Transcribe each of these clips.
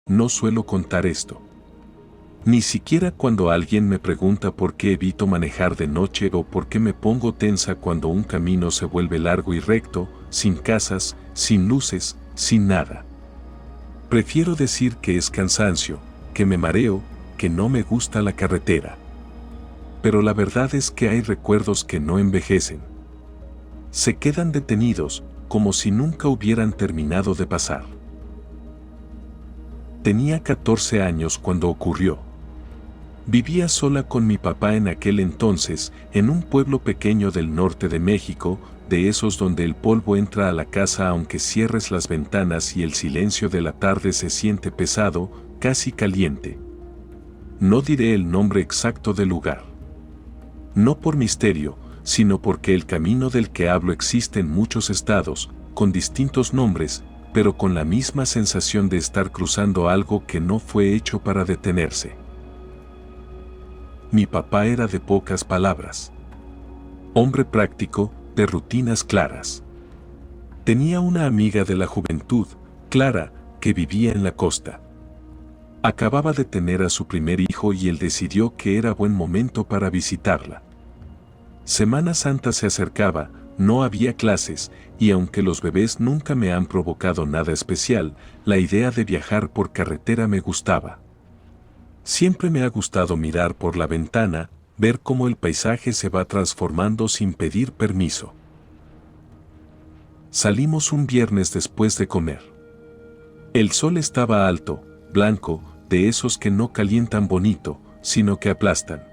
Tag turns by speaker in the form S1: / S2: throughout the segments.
S1: no suelo contar esto. Ni siquiera cuando alguien me pregunta por qué evito manejar de noche o por qué me pongo tensa cuando un camino se vuelve largo y recto, sin casas, sin luces, sin nada. Prefiero decir que es cansancio, que me mareo, que no me gusta la carretera. Pero la verdad es que hay recuerdos que no envejecen. Se quedan detenidos, como si nunca hubieran terminado de pasar. Tenía 14 años cuando ocurrió. Vivía sola con mi papá en aquel entonces, en un pueblo pequeño del norte de México, de esos donde el polvo entra a la casa aunque cierres las ventanas y el silencio de la tarde se siente pesado, casi caliente. No diré el nombre exacto del lugar. No por misterio, sino porque el camino del que hablo existe en muchos estados, con distintos nombres, pero con la misma sensación de estar cruzando algo que no fue hecho para detenerse. Mi papá era de pocas palabras. Hombre práctico, de rutinas claras. Tenía una amiga de la juventud, Clara, que vivía en la costa. Acababa de tener a su primer hijo y él decidió que era buen momento para visitarla. Semana Santa se acercaba, no había clases, y aunque los bebés nunca me han provocado nada especial, la idea de viajar por carretera me gustaba. Siempre me ha gustado mirar por la ventana, ver cómo el paisaje se va transformando sin pedir permiso. Salimos un viernes después de comer. El sol estaba alto, blanco, de esos que no calientan bonito, sino que aplastan.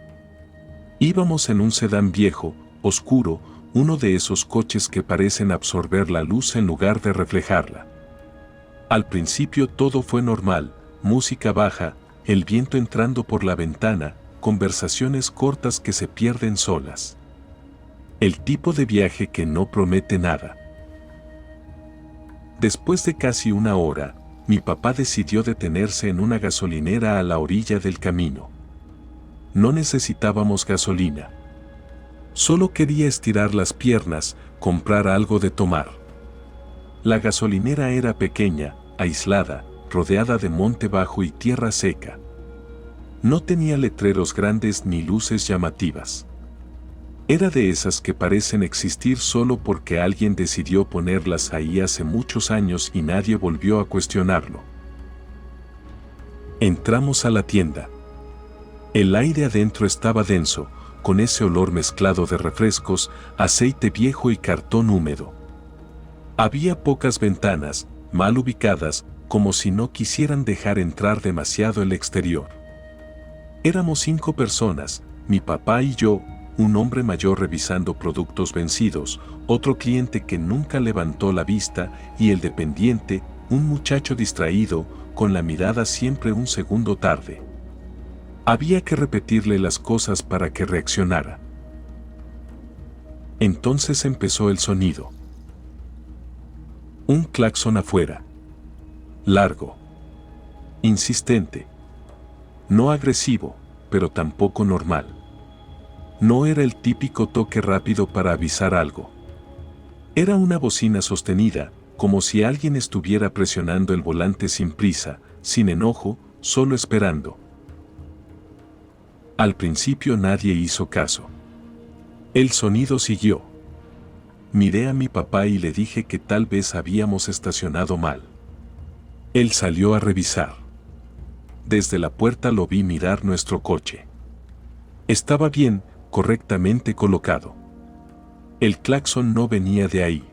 S1: Íbamos en un sedán viejo, oscuro, uno de esos coches que parecen absorber la luz en lugar de reflejarla. Al principio todo fue normal, música baja, el viento entrando por la ventana, conversaciones cortas que se pierden solas. El tipo de viaje que no promete nada. Después de casi una hora, mi papá decidió detenerse en una gasolinera a la orilla del camino. No necesitábamos gasolina. Solo quería estirar las piernas, comprar algo de tomar. La gasolinera era pequeña, aislada, rodeada de monte bajo y tierra seca. No tenía letreros grandes ni luces llamativas. Era de esas que parecen existir solo porque alguien decidió ponerlas ahí hace muchos años y nadie volvió a cuestionarlo. Entramos a la tienda. El aire adentro estaba denso, con ese olor mezclado de refrescos, aceite viejo y cartón húmedo. Había pocas ventanas, mal ubicadas, como si no quisieran dejar entrar demasiado el exterior. Éramos 5 personas, mi papá y yo, un hombre mayor revisando productos vencidos, otro cliente que nunca levantó la vista y el dependiente, un muchacho distraído, con la mirada siempre un segundo tarde. Había que repetirle las cosas para que reaccionara. Entonces empezó el sonido. Un claxon afuera. Largo. Insistente. No agresivo, pero tampoco normal. No era el típico toque rápido para avisar algo. Era una bocina sostenida, como si alguien estuviera presionando el volante sin prisa, sin enojo, solo esperando. Al principio nadie hizo caso. El sonido siguió. Miré a mi papá y le dije que tal vez habíamos estacionado mal. Él salió a revisar. Desde la puerta lo vi mirar nuestro coche. Estaba bien, correctamente colocado. El claxon no venía de ahí.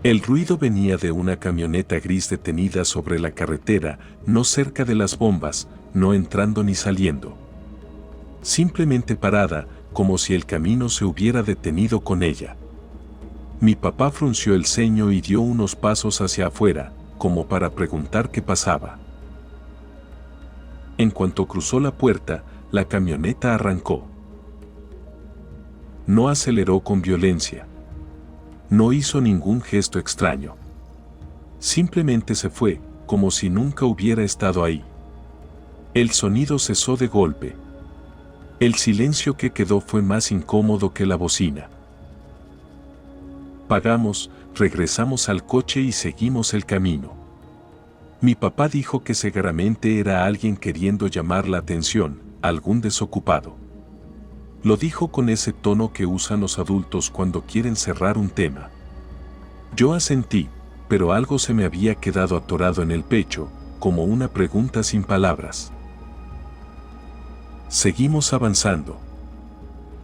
S1: El ruido venía de una camioneta gris detenida sobre la carretera, no cerca de las bombas, no entrando ni saliendo. Simplemente parada, como si el camino se hubiera detenido con ella. Mi papá frunció el ceño y dio unos pasos hacia afuera, como para preguntar qué pasaba. En cuanto cruzó la puerta, la camioneta arrancó. No aceleró con violencia. No hizo ningún gesto extraño. Simplemente se fue, como si nunca hubiera estado ahí. El sonido cesó de golpe. El silencio que quedó fue más incómodo que la bocina. Pagamos, regresamos al coche y seguimos el camino. Mi papá dijo que seguramente era alguien queriendo llamar la atención, algún desocupado. Lo dijo con ese tono que usan los adultos cuando quieren cerrar un tema. Yo asentí, pero algo se me había quedado atorado en el pecho, como una pregunta sin palabras. Seguimos avanzando.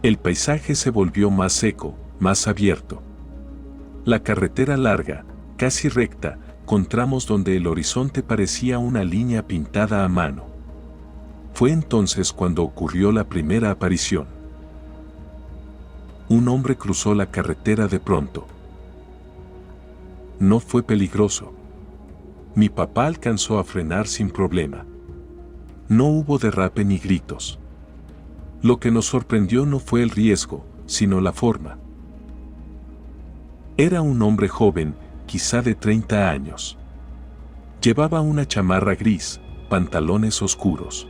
S1: El paisaje se volvió más seco, más abierto. La carretera larga, casi recta, con tramos donde el horizonte parecía una línea pintada a mano. Fue entonces cuando ocurrió la primera aparición. Un hombre cruzó la carretera de pronto. No fue peligroso. Mi papá alcanzó a frenar sin problema. No hubo derrape ni gritos. Lo que nos sorprendió no fue el riesgo, sino la forma. Era un hombre joven, quizá de 30 años. Llevaba una chamarra gris, pantalones oscuros.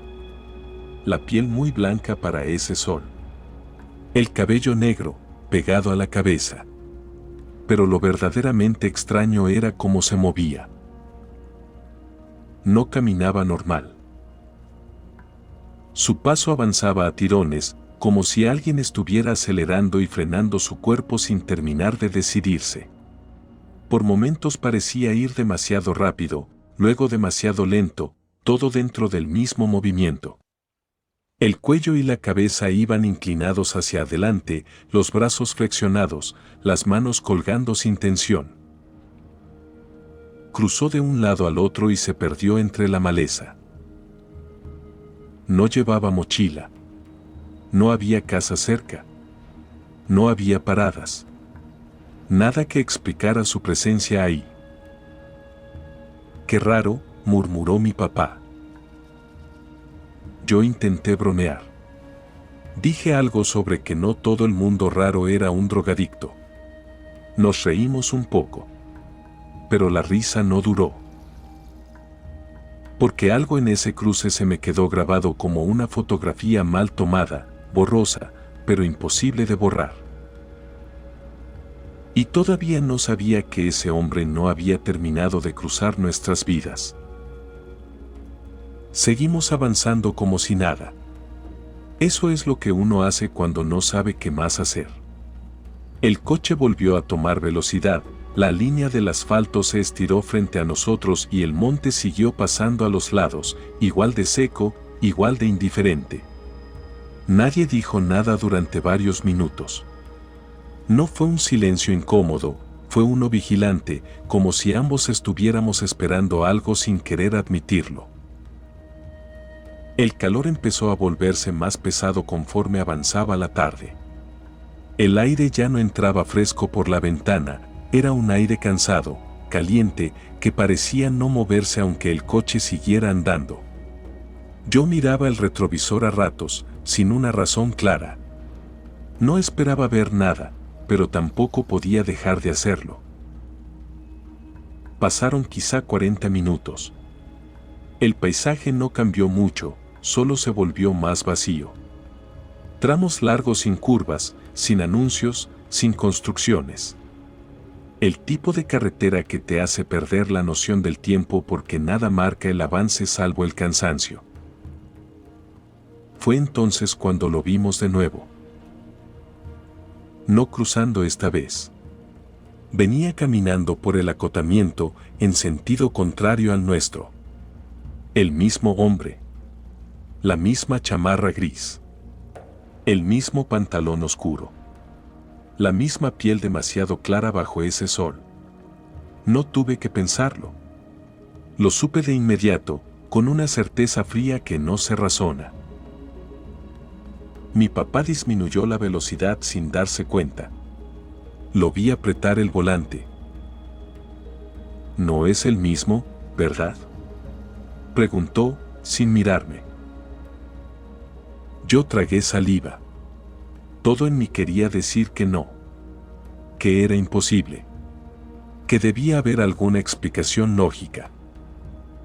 S1: La piel muy blanca para ese sol. El cabello negro, pegado a la cabeza. Pero lo verdaderamente extraño era cómo se movía. No caminaba normal. Su paso avanzaba a tirones, como si alguien estuviera acelerando y frenando su cuerpo sin terminar de decidirse. Por momentos parecía ir demasiado rápido, luego demasiado lento, todo dentro del mismo movimiento. El cuello y la cabeza iban inclinados hacia adelante, los brazos flexionados, las manos colgando sin tensión. Cruzó de un lado al otro y se perdió entre la maleza. No llevaba mochila. No había casa cerca. No había paradas. Nada que explicara su presencia ahí. «Qué raro», murmuró mi papá. Yo intenté bromear. Dije algo sobre que no todo el mundo raro era un drogadicto. Nos reímos un poco. Pero la risa no duró. Porque algo en ese cruce se me quedó grabado como una fotografía mal tomada, borrosa, pero imposible de borrar. Y todavía no sabía que ese hombre no había terminado de cruzar nuestras vidas. Seguimos avanzando como si nada. Eso es lo que uno hace cuando no sabe qué más hacer. El coche volvió a tomar velocidad, la línea del asfalto se estiró frente a nosotros y el monte siguió pasando a los lados, igual de seco, igual de indiferente. Nadie dijo nada durante varios minutos. No fue un silencio incómodo, fue uno vigilante, como si ambos estuviéramos esperando algo sin querer admitirlo. El calor empezó a volverse más pesado conforme avanzaba la tarde. El aire ya no entraba fresco por la ventana, era un aire cansado, caliente, que parecía no moverse aunque el coche siguiera andando. Yo miraba el retrovisor a ratos, sin una razón clara. No esperaba ver nada, pero tampoco podía dejar de hacerlo. Pasaron quizá 40 minutos. El paisaje no cambió mucho, solo se volvió más vacío. Tramos largos sin curvas, sin anuncios, sin construcciones. El tipo de carretera que te hace perder la noción del tiempo porque nada marca el avance salvo el cansancio. Fue entonces cuando lo vimos de nuevo. No cruzando esta vez. Venía caminando por el acotamiento en sentido contrario al nuestro. El mismo hombre. La misma chamarra gris. El mismo pantalón oscuro. La misma piel demasiado clara bajo ese sol. No tuve que pensarlo. Lo supe de inmediato, con una certeza fría que no se razona. Mi papá disminuyó la velocidad sin darse cuenta. Lo vi apretar el volante. ¿No es el mismo, verdad?, preguntó, sin mirarme. Yo tragué saliva. Todo en mí quería decir que no. Que era imposible. Que debía haber alguna explicación lógica.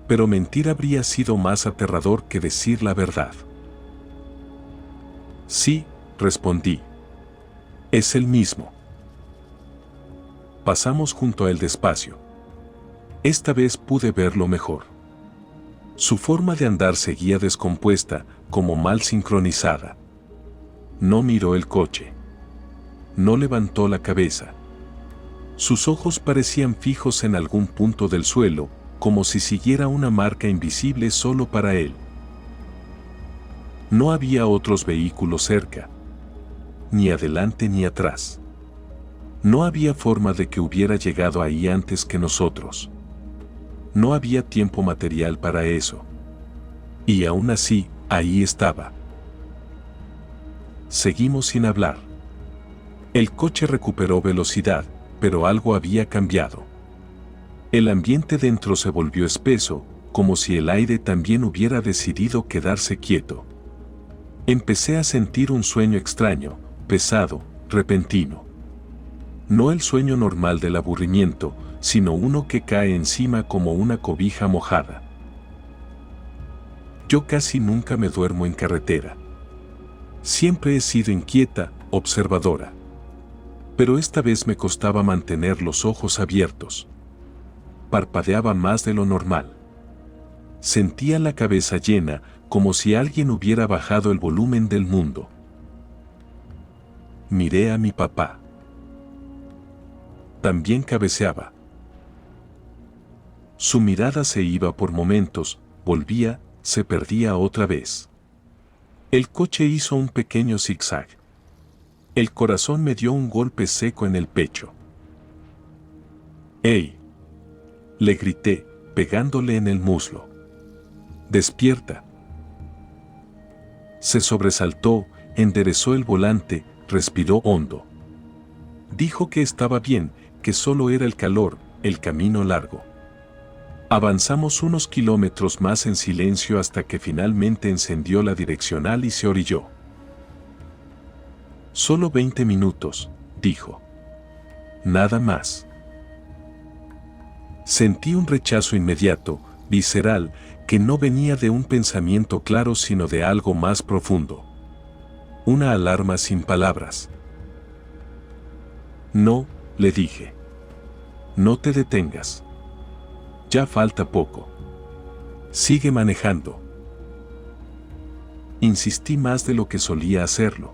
S1: Pero mentir habría sido más aterrador que decir la verdad. Sí, respondí. Es el mismo. Pasamos junto a él despacio. Esta vez pude verlo mejor. Su forma de andar seguía descompuesta, como mal sincronizada. No miró el coche. No levantó la cabeza. Sus ojos parecían fijos en algún punto del suelo, como si siguiera una marca invisible solo para él. No había otros vehículos cerca, ni adelante ni atrás. No había forma de que hubiera llegado ahí antes que nosotros. No había tiempo material para eso. Y aún así, ahí estaba. Seguimos sin hablar. El coche recuperó velocidad, pero algo había cambiado. El ambiente dentro se volvió espeso, como si el aire también hubiera decidido quedarse quieto. Empecé a sentir un sueño extraño, pesado, repentino. No el sueño normal del aburrimiento, sino uno que cae encima como una cobija mojada. Yo casi nunca me duermo en carretera. Siempre he sido inquieta, observadora. Pero esta vez me costaba mantener los ojos abiertos. Parpadeaba más de lo normal. Sentía la cabeza llena, como si alguien hubiera bajado el volumen del mundo. Miré a mi papá. También cabeceaba. Su mirada se iba por momentos, volvía, se perdía otra vez. El coche hizo un pequeño zigzag. El corazón me dio un golpe seco en el pecho. ¡Ey! Le grité, pegándole en el muslo. ¡Despierta! Se sobresaltó, enderezó el volante, respiró hondo. Dijo que estaba bien, que solo era el calor, el camino largo. Avanzamos unos kilómetros más en silencio hasta que finalmente encendió la direccional y se orilló. Solo 20 minutos, dijo. Nada más. Sentí un rechazo inmediato, visceral, que no venía de un pensamiento claro sino de algo más profundo. Una alarma sin palabras. No, le dije. No te detengas. Ya falta poco. Sigue manejando. Insistí más de lo que solía hacerlo.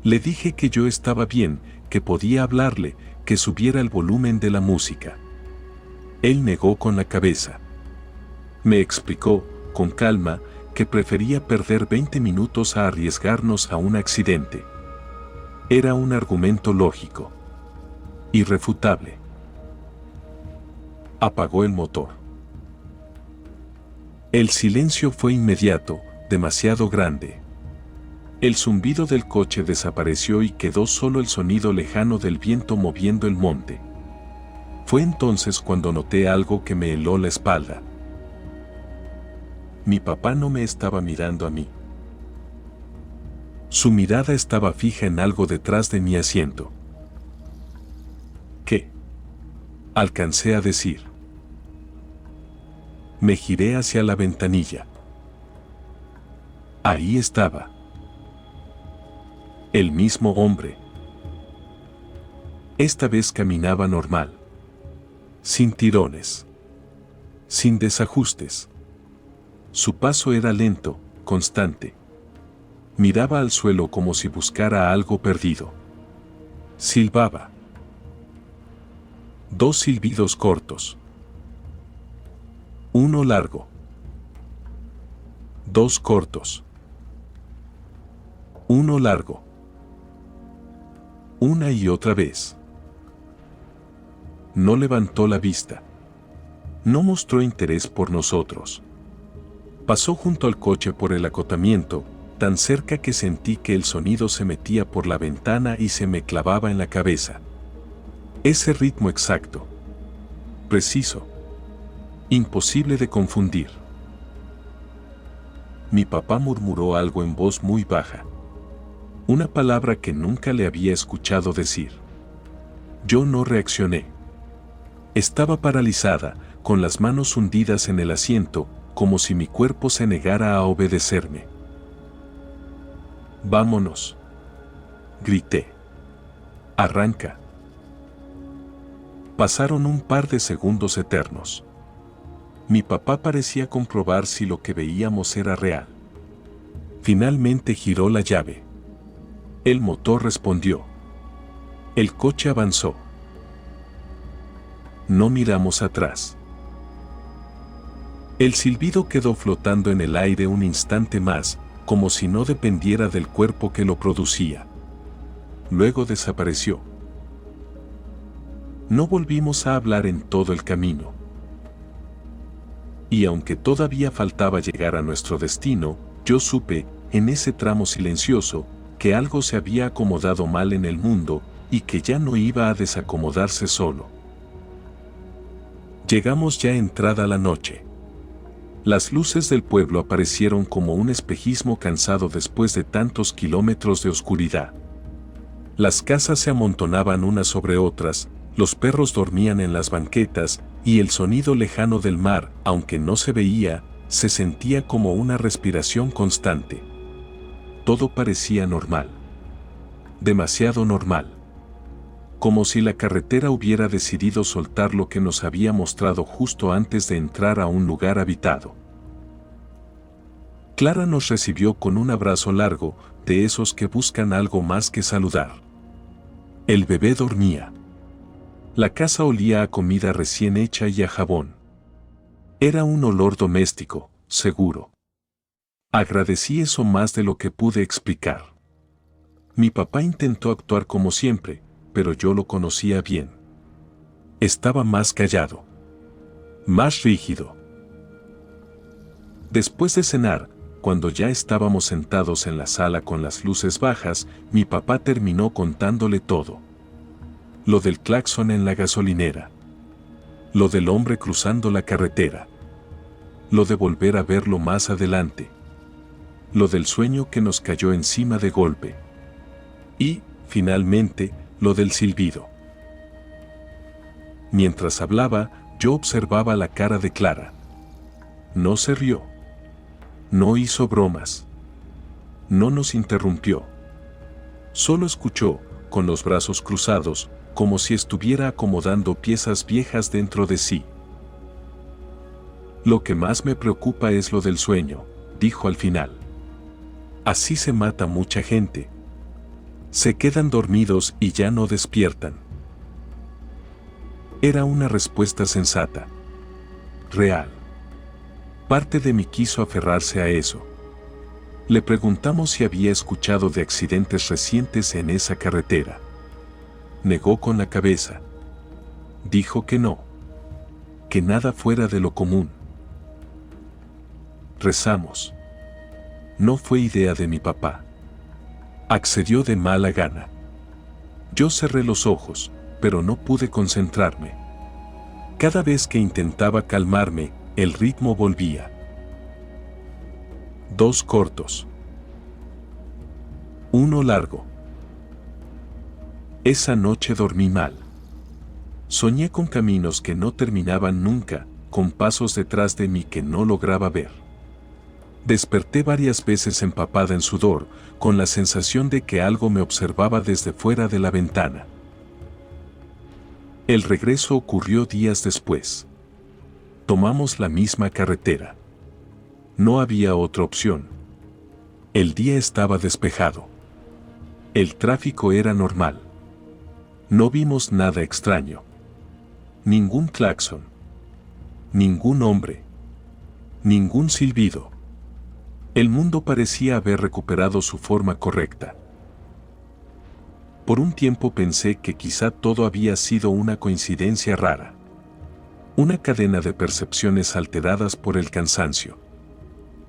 S1: Le dije que yo estaba bien, que podía hablarle, que subiera el volumen de la música. Él negó con la cabeza. Me explicó, con calma, que prefería perder 20 minutos a arriesgarnos a un accidente. Era un argumento lógico. Irrefutable. Apagó el motor. El silencio fue inmediato, demasiado grande. El zumbido del coche desapareció y quedó solo el sonido lejano del viento moviendo el monte. Fue entonces cuando noté algo que me heló la espalda. Mi papá no me estaba mirando a mí. Su mirada estaba fija en algo detrás de mi asiento. ¿Qué? Alcancé a decir. Me giré hacia la ventanilla. Ahí estaba. El mismo hombre. Esta vez caminaba normal. Sin tirones. Sin desajustes. Su paso era lento, constante. Miraba al suelo como si buscara algo perdido. Silbaba. 2 silbidos cortos. Uno largo. 2 cortos. Uno largo. Una y otra vez. No levantó la vista. No mostró interés por nosotros. Pasó junto al coche por el acotamiento, tan cerca que sentí que el sonido se metía por la ventana y se me clavaba en la cabeza. Ese ritmo exacto. Preciso. Imposible de confundir. Mi papá murmuró algo en voz muy baja. Una palabra que nunca le había escuchado decir. Yo no reaccioné. Estaba paralizada, con las manos hundidas en el asiento, como si mi cuerpo se negara a obedecerme. Vámonos. Grité. Arranca. Pasaron un par de segundos eternos. Mi papá parecía comprobar si lo que veíamos era real. Finalmente giró la llave. El motor respondió. El coche avanzó. No miramos atrás. El silbido quedó flotando en el aire un instante más, como si no dependiera del cuerpo que lo producía. Luego desapareció. No volvimos a hablar en todo el camino. Y aunque todavía faltaba llegar a nuestro destino, yo supe, en ese tramo silencioso, que algo se había acomodado mal en el mundo y que ya no iba a desacomodarse solo. Llegamos ya entrada la noche. Las luces del pueblo aparecieron como un espejismo cansado después de tantos kilómetros de oscuridad. Las casas se amontonaban unas sobre otras, los perros dormían en las banquetas, y el sonido lejano del mar, aunque no se veía, se sentía como una respiración constante. Todo parecía normal. Demasiado normal. Como si la carretera hubiera decidido soltar lo que nos había mostrado justo antes de entrar a un lugar habitado. Clara nos recibió con un abrazo largo, de esos que buscan algo más que saludar. El bebé dormía. La casa olía a comida recién hecha y a jabón. Era un olor doméstico, seguro. Agradecí eso más de lo que pude explicar. Mi papá intentó actuar como siempre, pero yo lo conocía bien. Estaba más callado. Más rígido. Después de cenar, cuando ya estábamos sentados en la sala con las luces bajas, mi papá terminó contándole todo. Lo del claxon en la gasolinera. Lo del hombre cruzando la carretera. Lo de volver a verlo más adelante. Lo del sueño que nos cayó encima de golpe. Y, finalmente, lo del silbido. Mientras hablaba, yo observaba la cara de Clara. No se rió. No hizo bromas. No nos interrumpió. Solo escuchó, con los brazos cruzados, como si estuviera acomodando piezas viejas dentro de sí. Lo que más me preocupa es lo del sueño, dijo al final. Así se mata mucha gente. Se quedan dormidos y ya no despiertan. Era una respuesta sensata. Real. Parte de mí quiso aferrarse a eso. Le preguntamos si había escuchado de accidentes recientes en esa carretera. Negó con la cabeza. Dijo que no. Que nada fuera de lo común. Rezamos. No fue idea de mi papá. Accedió de mala gana. Yo cerré los ojos, pero no pude concentrarme. Cada vez que intentaba calmarme, el ritmo volvía. 2 cortos. 1 largo. Esa noche dormí mal. Soñé con caminos que no terminaban nunca, con pasos detrás de mí que no lograba ver. Desperté varias veces empapada en sudor, con la sensación de que algo me observaba desde fuera de la ventana. El regreso ocurrió días después. Tomamos la misma carretera. No había otra opción. El día estaba despejado. El tráfico era normal. No vimos nada extraño. Ningún claxon. Ningún hombre. Ningún silbido. El mundo parecía haber recuperado su forma correcta. Por un tiempo pensé que quizá todo había sido una coincidencia rara. Una cadena de percepciones alteradas por el cansancio.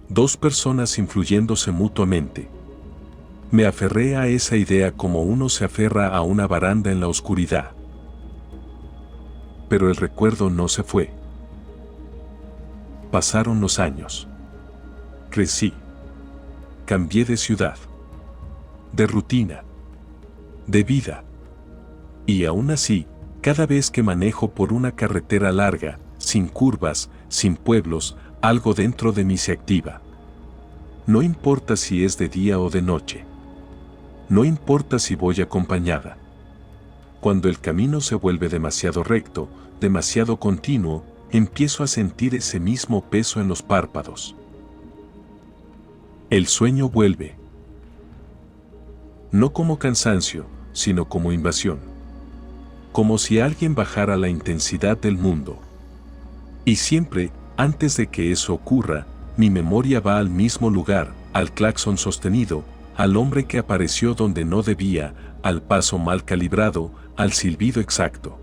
S1: 2 personas influyéndose mutuamente. Me aferré a esa idea como uno se aferra a una baranda en la oscuridad. Pero el recuerdo no se fue. Pasaron los años. Crecí. Cambié de ciudad. De rutina. De vida. Y aún así, cada vez que manejo por una carretera larga, sin curvas, sin pueblos, algo dentro de mí se activa. No importa si es de día o de noche. No importa si voy acompañada. Cuando el camino se vuelve demasiado recto, demasiado continuo, empiezo a sentir ese mismo peso en los párpados. El sueño vuelve. No como cansancio, sino como invasión. Como si alguien bajara la intensidad del mundo. Y siempre, antes de que eso ocurra, mi memoria va al mismo lugar, al claxon sostenido, al hombre que apareció donde no debía, al paso mal calibrado, al silbido exacto.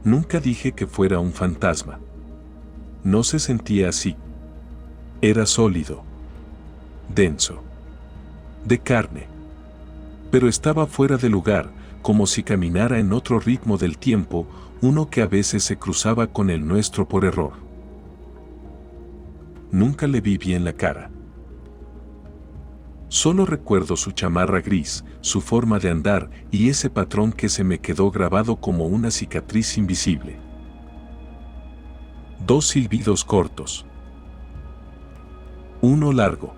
S1: Nunca dije que fuera un fantasma. No se sentía así. Era sólido. Denso. De carne. Pero estaba fuera de lugar, como si caminara en otro ritmo del tiempo, uno que a veces se cruzaba con el nuestro por error. Nunca le vi bien la cara. Solo recuerdo su chamarra gris, su forma de andar y ese patrón que se me quedó grabado como una cicatriz invisible. 2 silbidos cortos. Uno largo.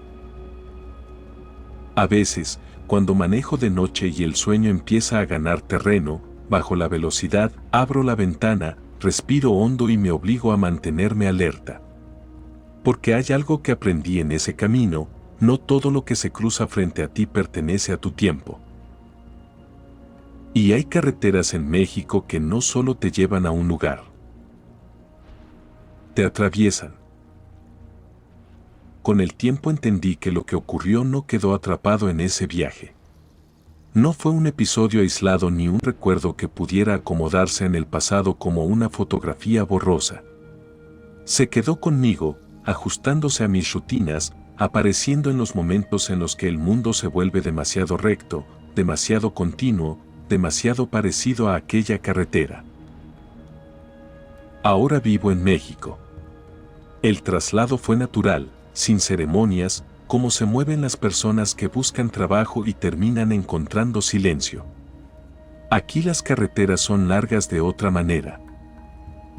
S1: A veces, cuando manejo de noche y el sueño empieza a ganar terreno, bajo la velocidad, abro la ventana, respiro hondo y me obligo a mantenerme alerta. Porque hay algo que aprendí en ese camino: no todo lo que se cruza frente a ti pertenece a tu tiempo. Y hay carreteras en México que no solo te llevan a un lugar. Te atraviesan. Con el tiempo entendí que lo que ocurrió no quedó atrapado en ese viaje. No fue un episodio aislado ni un recuerdo que pudiera acomodarse en el pasado como una fotografía borrosa. Se quedó conmigo, ajustándose a mis rutinas, apareciendo en los momentos en los que el mundo se vuelve demasiado recto, demasiado continuo, demasiado parecido a aquella carretera. Ahora vivo en México. El traslado fue natural, sin ceremonias, como se mueven las personas que buscan trabajo y terminan encontrando silencio. Aquí las carreteras son largas de otra manera.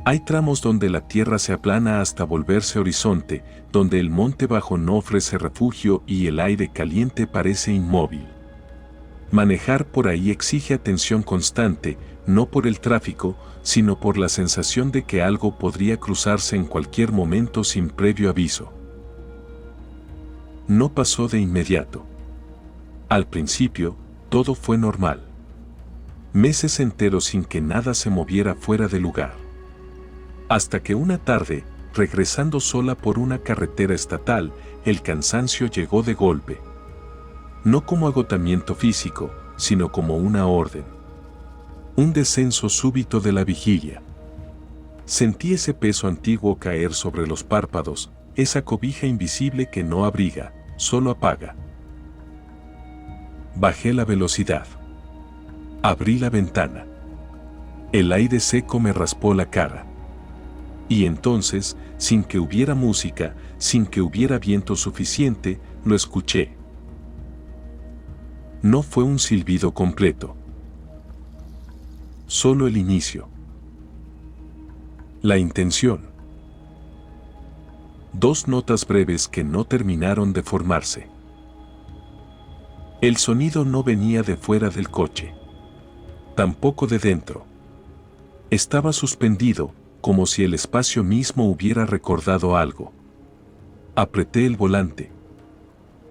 S1: Hay tramos donde la tierra se aplana hasta volverse horizonte, donde el monte bajo no ofrece refugio y el aire caliente parece inmóvil. Manejar por ahí exige atención constante, no por el tráfico, sino por la sensación de que algo podría cruzarse en cualquier momento sin previo aviso. No pasó de inmediato. Al principio, todo fue normal. Meses enteros sin que nada se moviera fuera de lugar. Hasta que una tarde, regresando sola por una carretera estatal, el cansancio llegó de golpe. No como agotamiento físico, sino como una orden. Un descenso súbito de la vigilia. Sentí ese peso antiguo caer sobre los párpados, esa cobija invisible que no abriga, solo apaga. Bajé la velocidad. Abrí la ventana. El aire seco me raspó la cara. Y entonces, sin que hubiera música, sin que hubiera viento suficiente, lo escuché. No fue un silbido completo. Solo el inicio. La intención. 2 notas breves que no terminaron de formarse. El sonido no venía de fuera del coche. Tampoco de dentro. Estaba suspendido, como si el espacio mismo hubiera recordado algo. Apreté el volante.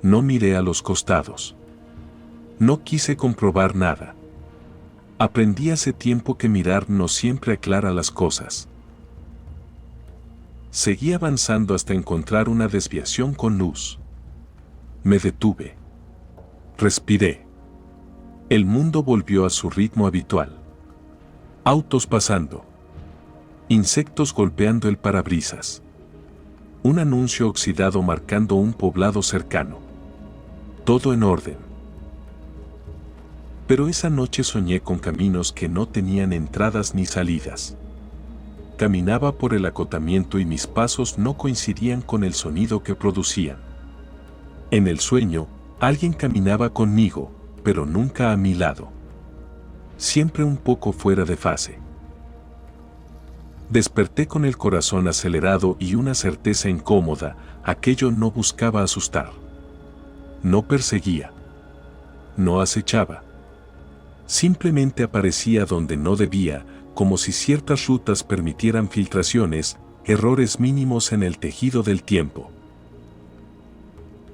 S1: No miré a los costados. No quise comprobar nada. Aprendí hace tiempo que mirar no siempre aclara las cosas. Seguí avanzando hasta encontrar una desviación con luz. Me detuve. Respiré. El mundo volvió a su ritmo habitual. Autos pasando. Insectos golpeando el parabrisas. Un anuncio oxidado marcando un poblado cercano. Todo en orden. Pero esa noche soñé con caminos que no tenían entradas ni salidas. Caminaba por el acotamiento y mis pasos no coincidían con el sonido que producían. En el sueño, alguien caminaba conmigo, pero nunca a mi lado. Siempre un poco fuera de fase. Desperté con el corazón acelerado y una certeza incómoda: aquello no buscaba asustar. No perseguía. No acechaba. Simplemente aparecía donde no debía, como si ciertas rutas permitieran filtraciones, errores mínimos en el tejido del tiempo.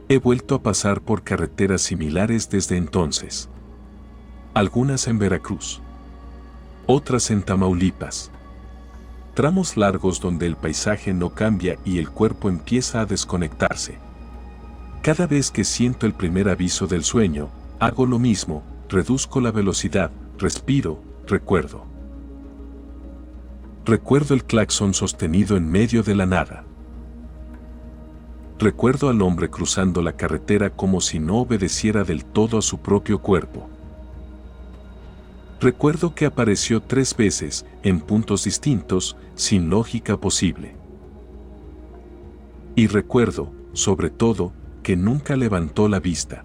S1: He vuelto a pasar por carreteras similares desde entonces. Algunas en Veracruz, otras en Tamaulipas. Tramos largos donde el paisaje no cambia y el cuerpo empieza a desconectarse. Cada vez que siento el primer aviso del sueño, hago lo mismo, reduzco la velocidad, respiro, recuerdo. Recuerdo el claxon sostenido en medio de la nada. Recuerdo al hombre cruzando la carretera como si no obedeciera del todo a su propio cuerpo. Recuerdo que apareció 3 veces, en puntos distintos, sin lógica posible. Y recuerdo, sobre todo, que nunca levantó la vista.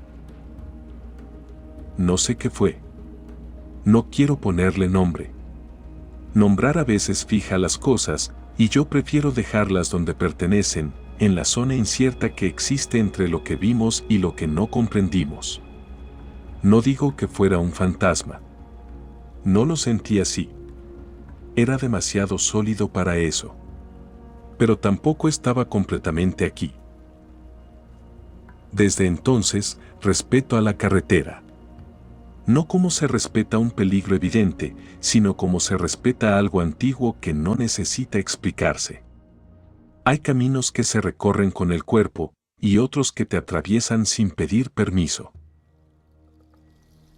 S1: No sé qué fue. No quiero ponerle nombre. Nombrar a veces fija las cosas, y yo prefiero dejarlas donde pertenecen, en la zona incierta que existe entre lo que vimos y lo que no comprendimos. No digo que fuera un fantasma. No lo sentí así. Era demasiado sólido para eso. Pero tampoco estaba completamente aquí. Desde entonces, respeto a la carretera. No como se respeta un peligro evidente, sino como se respeta algo antiguo que no necesita explicarse. Hay caminos que se recorren con el cuerpo, y otros que te atraviesan sin pedir permiso.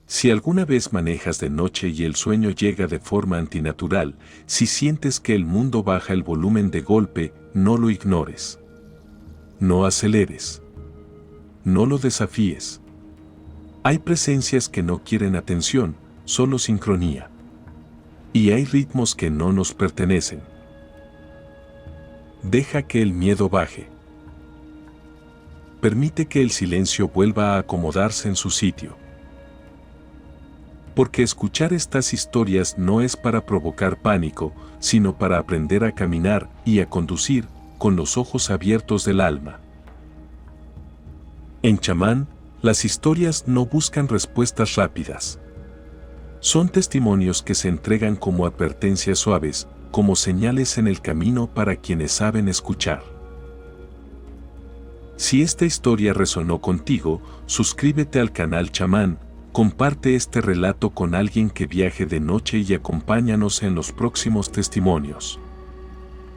S1: Si alguna vez manejas de noche y el sueño llega de forma antinatural, si sientes que el mundo baja el volumen de golpe, no lo ignores. No aceleres. No lo desafíes. Hay presencias que no quieren atención, solo sincronía. Y hay ritmos que no nos pertenecen. Deja que el miedo baje. Permite que el silencio vuelva a acomodarse en su sitio. Porque escuchar estas historias no es para provocar pánico, sino para aprender a caminar y a conducir con los ojos abiertos del alma. En chamán, las historias no buscan respuestas rápidas. Son testimonios que se entregan como advertencias suaves, como señales en el camino para quienes saben escuchar. Si esta historia resonó contigo, suscríbete al canal Chamán, comparte este relato con alguien que viaje de noche y acompáñanos en los próximos testimonios.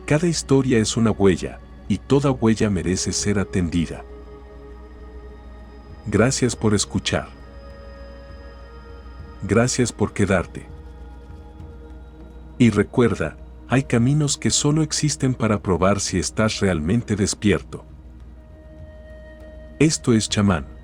S1: Cada historia es una huella, y toda huella merece ser atendida. Gracias por escuchar. Gracias por quedarte. Y recuerda, hay caminos que solo existen para probar si estás realmente despierto. Esto es Chamán.